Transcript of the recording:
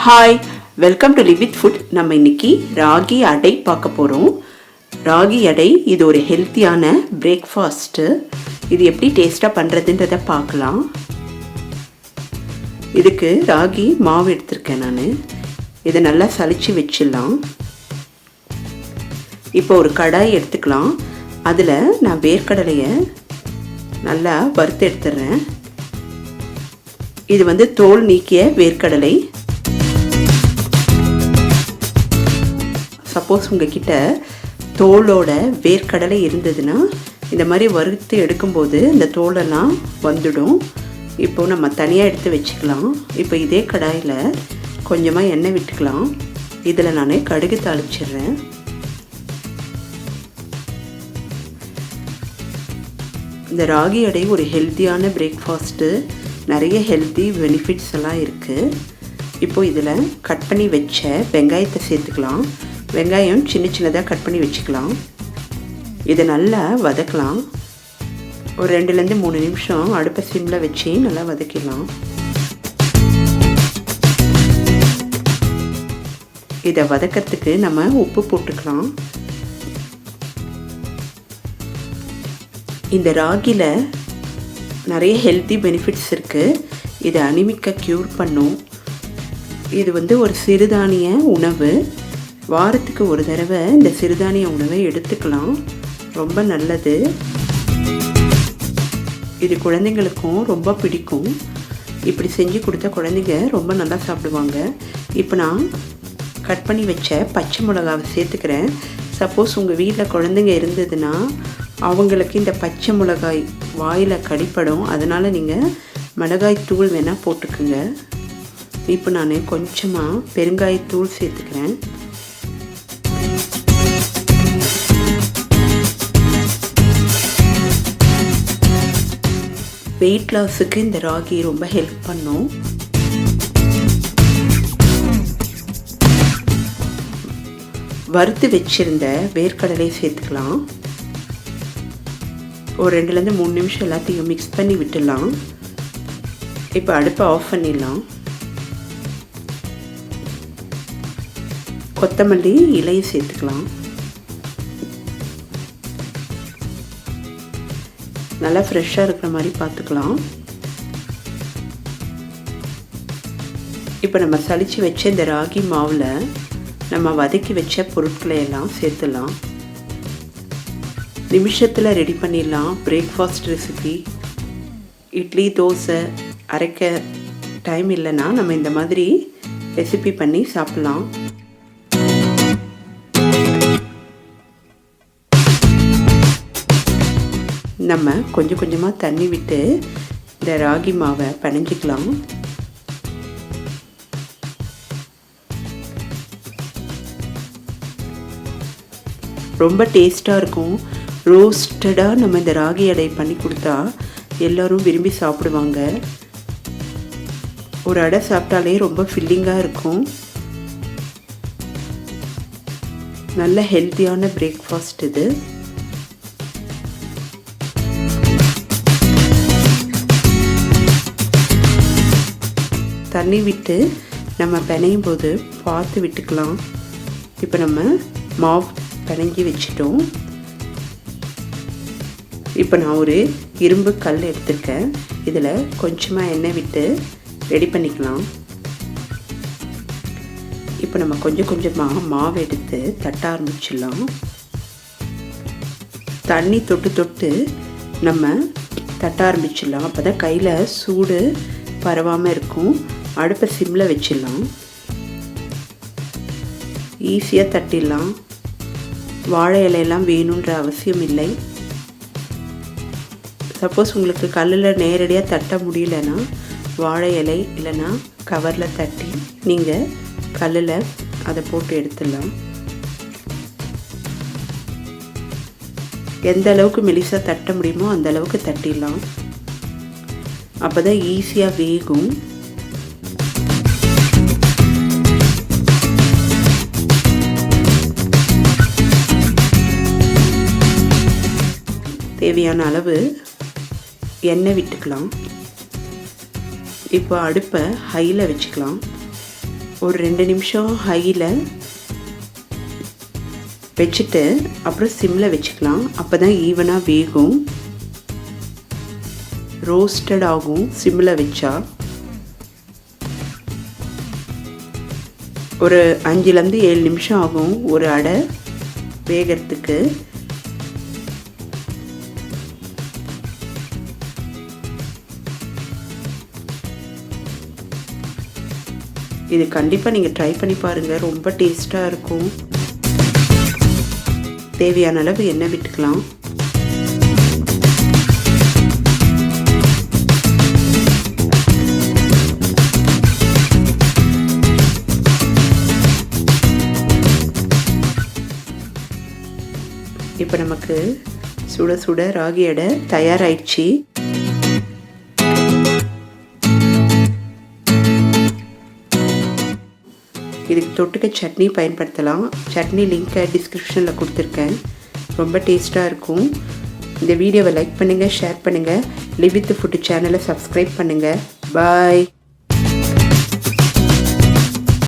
Hi, welcome to live with food. நம்ம இன்னைக்கு ராகி அடை பார்க்க போகிறோம். ராகி அடை இது ஒரு ஹெல்த்தியான பிரேக்ஃபாஸ்ட்டு. இது எப்படி டேஸ்ட்டாக பண்ணுறதுன்றதை பார்க்கலாம். இதுக்கு ராகி மாவு எடுத்திருக்கேன் நான். இதை நல்லா சலிச்சு வச்சிடலாம். இப்போ ஒரு கடாய் எடுத்துக்கலாம். அதில் நான் வேர்க்கடலையை நல்லா வறுத்து எடுத்துடுறேன். இது தோல் நீக்கிய வேர்க்கடலை. சப்போஸ் உங்ககிட்ட தோலோட வேர்க்கடலை இருந்ததுன்னா இந்த மாதிரி வறுத்து எடுக்கும்போது இந்த தோலெல்லாம் வந்துடும். இப்போ நம்ம தனியாக எடுத்து வச்சுக்கலாம். இப்போ இதே கடாயில் கொஞ்சமாக எண்ணெய் விட்டுக்கலாம். இதில் நான் கடுகு தாளிச்சிடுறேன். இந்த ராகி அடை ஒரு ஹெல்த்தியான பிரேக்ஃபாஸ்ட்டு. நிறைய ஹெல்த்தி பெனிஃபிட்ஸ் எல்லாம் இருக்குது. இப்போது இதில் கட் பண்ணி வச்ச வெங்காயத்தை சேர்த்துக்கலாம். வெங்காயம் சின்ன சின்னதாக கட் பண்ணி வச்சுக்கலாம். இதை நல்லா வதக்கலாம். ஒரு 2-3 நிமிஷம் அடுப்பை சிம்மில் வச்சு நல்லா வதக்கிடலாம். இதை வதக்கிறதுக்கு நம்ம உப்பு போட்டுக்கலாம். இந்த ராகியில் நிறைய ஹெல்த்தி பெனிஃபிட்ஸ் இருக்குது. இதை அனிமிக்கை க்யூர் பண்ணும். இது ஒரு சிறுதானிய உணவு. வாரத்துக்கு ஒரு தடவை இந்த சிறுதானிய உணவை எடுத்துக்கலாம். ரொம்ப நல்லது. இது குழந்தைங்களுக்கும் ரொம்ப பிடிக்கும். இப்படி செஞ்சு கொடுத்த குழந்தைங்க ரொம்ப நல்லா சாப்பிடுவாங்க. இப்போ நான் கட் பண்ணி வச்ச பச்சை மிளகாவை சேர்த்துக்கிறேன். சப்போஸ் உங்கள் வீட்டில் குழந்தைங்க இருந்ததுன்னா அவங்களுக்கு இந்த பச்சை மிளகாய் வாயில் கடிப்படும். அதனால் நீங்கள் மிளகாய் தூள் வேணால் போட்டுக்குங்க. இப்போ நான் கொஞ்சமாக பெருங்காயத்தூள் சேர்த்துக்கிறேன். வெயிட் லாஸுக்கு இந்த ராகி ரொம்ப ஹெல்ப் பண்ணும். வறுத்து வச்சிருந்த வேர்க்கடலை சேர்த்துக்கலாம். ஒரு 2-3 நிமிஷம் எல்லாத்தையும் மிக்ஸ் பண்ணி விட்டுடலாம். இப்போ அடுப்பை ஆஃப் பண்ணிடலாம். கொத்தமல்லி இலையை சேர்த்துக்கலாம். நல்லா ஃப்ரெஷ்ஷாக இருக்கிற மாதிரி பார்த்துக்கலாம். இப்போ நம்ம சலிச்சு வச்ச இந்த ராகி மாவில் நம்ம வதக்கி வச்ச பொருட்களை எல்லாம் சேர்த்துடலாம். நிமிஷத்தில் ரெடி பண்ணிடலாம் பிரேக்ஃபாஸ்ட் ரெசிபி. இட்லி தோசை அரைக்க டைம் இல்லைன்னா நம்ம இந்த மாதிரி ரெசிபி பண்ணி சாப்பிட்லாம். நம்ம கொஞ்சம் கொஞ்சமாக தண்ணி விட்டு இந்த ராகி மாவை பிணைஞ்சிக்கலாம். ரொம்ப டேஸ்ட்டாக இருக்கும். ரோஸ்டடாக நம்ம இந்த ராகி அடை பண்ணி கொடுத்தா எல்லோரும் விரும்பி சாப்பிடுவாங்க. ஒரு அடை சாப்பிட்டாலே ரொம்ப ஃபில்லிங்காக இருக்கும். நல்ல ஹெல்த்தியான பிரேக்ஃபாஸ்ட் இது. தண்ணி விட்டு நம்ம பிணையும் போது பார்த்து விட்டுக்கலாம். இப்போ நம்ம மாவு பிணைஞ்சி வச்சிட்டோம். இப்போ நான் ஒரு இரும்பு கல் எடுத்துருக்கேன். இதில் கொஞ்சமாக எண்ணெய் விட்டு ரெடி பண்ணிக்கலாம். இப்போ நம்ம கொஞ்சம் கொஞ்சமாக மாவு எடுத்து தட்ட ஆரம்பிச்சிடலாம். தண்ணி தொட்டு தொட்டு நம்ம தட்ட ஆரம்பிச்சிடலாம். அப்போ தான் கையில் சூடு பரவாமல் இருக்கும். அடுப்பை சிம்மில் வச்சிடலாம். ஈஸியாக தட்டிடலாம். வாழை இலையெல்லாம் வேணுன்ற அவசியம் இல்லை. சப்போஸ் உங்களுக்கு கல்லில் நேரடியாக தட்ட முடியலன்னா வாழை இலை இல்லைன்னா கவரில் தட்டி நீங்கள் கல்லில் அதை போட்டு எடுத்துடலாம். எந்த அளவுக்கு மெலிசாக தட்ட முடியுமோ அந்த அளவுக்கு தட்டிடலாம். அப்போ தான் ஈஸியாக வேகும். தேவையான அளவு எண்ணெய் விட்டுக்கலாம். இப்போ அடுப்பை ஹையில் வச்சுக்கலாம். ஒரு 2 நிமிஷம் ஹையில் வச்சுட்டு அப்புறம் சிம்மில் வச்சுக்கலாம். அப்போ தான் ஈவனாக வேகும், ரோஸ்டட் ஆகும். சிம்மில் வச்சா ஒரு 5லேருந்து 7 நிமிஷம் ஆகும் ஒரு அடை வேகிறதுக்கு. இது கண்டிப்பாக நீங்கள் ட்ரை பண்ணி பாருங்கள், ரொம்ப டேஸ்ட்டாக இருக்கும். தேவையான அளவு எண்ணெய் விட்டுக்கலாம். இப்போ நமக்கு சுட சுட ராகி அடை தயாராகிடுச்சு. இதுக்கு தொட்டுக்க சட்னி பயன்படுத்தலாம். சட்னி லிங்க்கை டிஸ்கிரிப்ஷனில் கொடுத்துருக்கேன். ரொம்ப டேஸ்ட்டாக இருக்கும். இந்த வீடியோவை லைக் பண்ணுங்கள், ஷேர் பண்ணுங்கள். லிவ் வித் ஃபுட் சேனலை சப்ஸ்கிரைப் பண்ணுங்கள். பாய்.